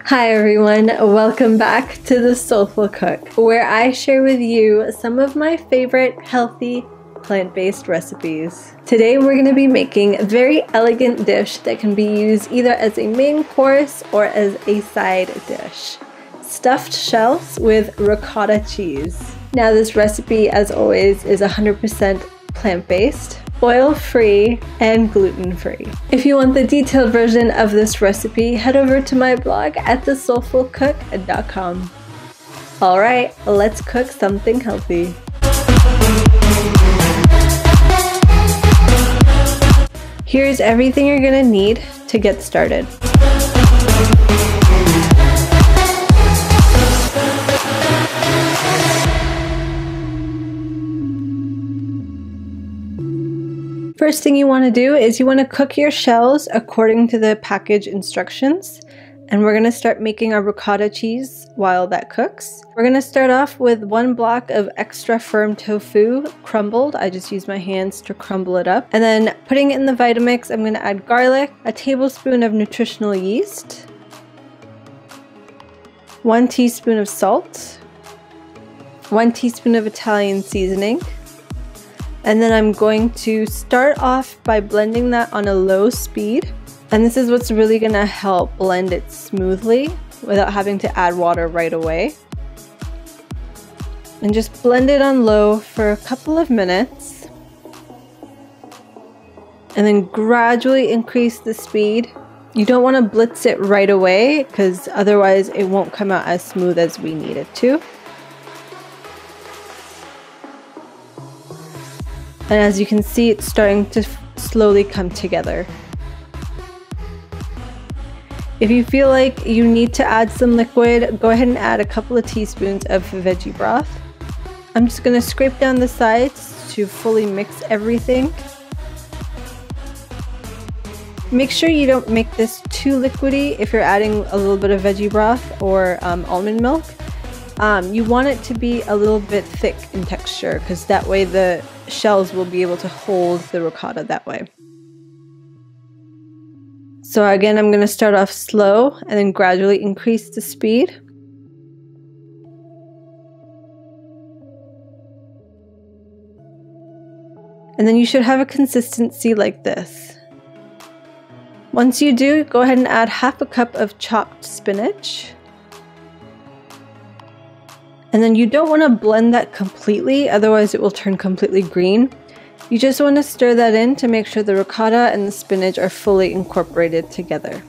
Hi everyone, welcome back to the Soulful Cook, where I share with you some of my favorite healthy plant-based recipes. Today we're going to be making a very elegant dish that can be used either as a main course or as a side dish. Stuffed shells with ricotta cheese. Now this recipe, as always, is 100% plant-based, oil-free, and gluten-free. If you want the detailed version of this recipe, head over to my blog at thesoulfulcook.com. Alright, let's cook something healthy. Here's everything you're gonna need to get started. First thing you want to do is you want to cook your shells according to the package instructions, and we're going to start making our ricotta cheese while that cooks. We're going to start off with 1 block of extra firm tofu crumbled. I just use my hands to crumble it up, and then putting it in the Vitamix, I'm going to add garlic, a tablespoon of nutritional yeast, 1 teaspoon of salt, 1 teaspoon of Italian seasoning. And then I'm going to start off by blending that on a low speed. And this is what's really going to help blend it smoothly without having to add water right away. And just blend it on low for a couple of minutes. And then gradually increase the speed. You don't want to blitz it right away because otherwise it won't come out as smooth as we need it to. And as you can see, it's starting to slowly come together. If you feel like you need to add some liquid, go ahead and add a couple of teaspoons of veggie broth. I'm just going to scrape down the sides to fully mix everything. Make sure you don't make this too liquidy if you're adding a little bit of veggie broth or almond milk. You want it to be a little bit thick in texture because that way the shells will be able to hold the ricotta that way. So again, I'm going to start off slow and then gradually increase the speed. And then you should have a consistency like this. Once you do, go ahead and add half a cup of chopped spinach. And then you don't want to blend that completely, otherwise it will turn completely green. You just want to stir that in to make sure the ricotta and the spinach are fully incorporated together.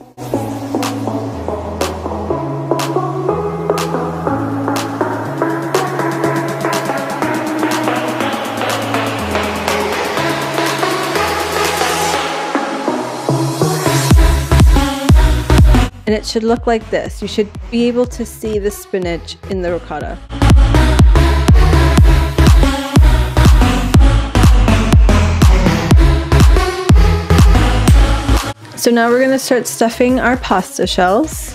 And it should look like this. You should be able to see the spinach in the ricotta. So now we're going to start stuffing our pasta shells.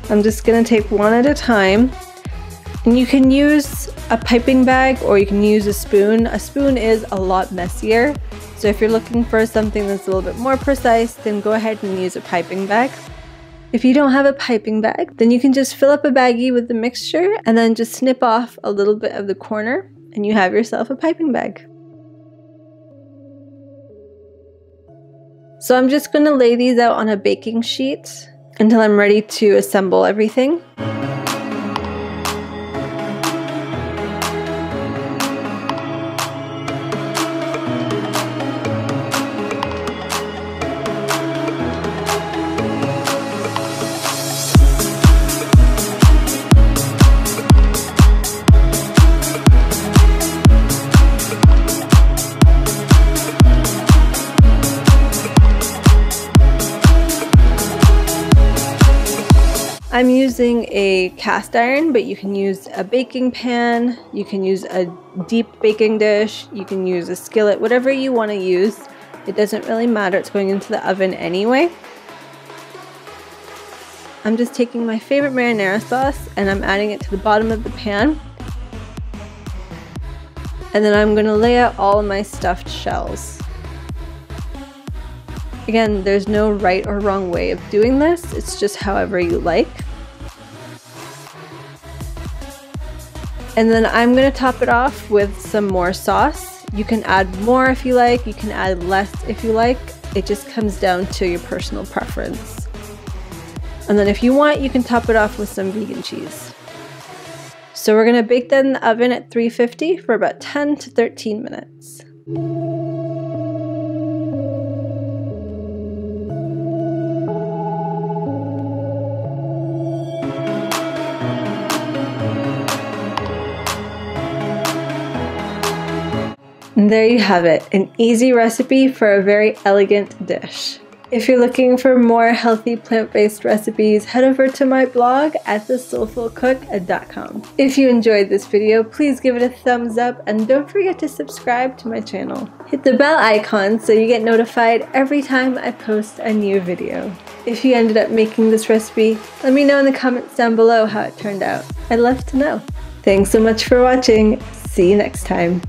I'm just going to take one at a time. And you can use a piping bag or you can use a spoon. A spoon is a lot messier. So if you're looking for something that's a little bit more precise, then go ahead and use a piping bag. If you don't have a piping bag, then you can just fill up a baggie with the mixture and then just snip off a little bit of the corner and you have yourself a piping bag. So I'm just going to lay these out on a baking sheet until I'm ready to assemble everything. I'm using a cast iron, but you can use a baking pan, you can use a deep baking dish, you can use a skillet, whatever you want to use. It doesn't really matter, it's going into the oven anyway. I'm just taking my favorite marinara sauce and I'm adding it to the bottom of the pan. And then I'm going to lay out all of my stuffed shells. Again, there's no right or wrong way of doing this, it's just however you like. And then I'm going to top it off with some more sauce. You can add more if you like, you can add less if you like. It just comes down to your personal preference. And then if you want, you can top it off with some vegan cheese. So we're going to bake that in the oven at 350 for about 10 to 13 minutes. And there you have it, an easy recipe for a very elegant dish. If you're looking for more healthy plant-based recipes, head over to my blog at thesoulfulcook.com. If you enjoyed this video, please give it a thumbs up and don't forget to subscribe to my channel. Hit the bell icon so you get notified every time I post a new video. If you ended up making this recipe, let me know in the comments down below how it turned out. I'd love to know. Thanks so much for watching. See you next time.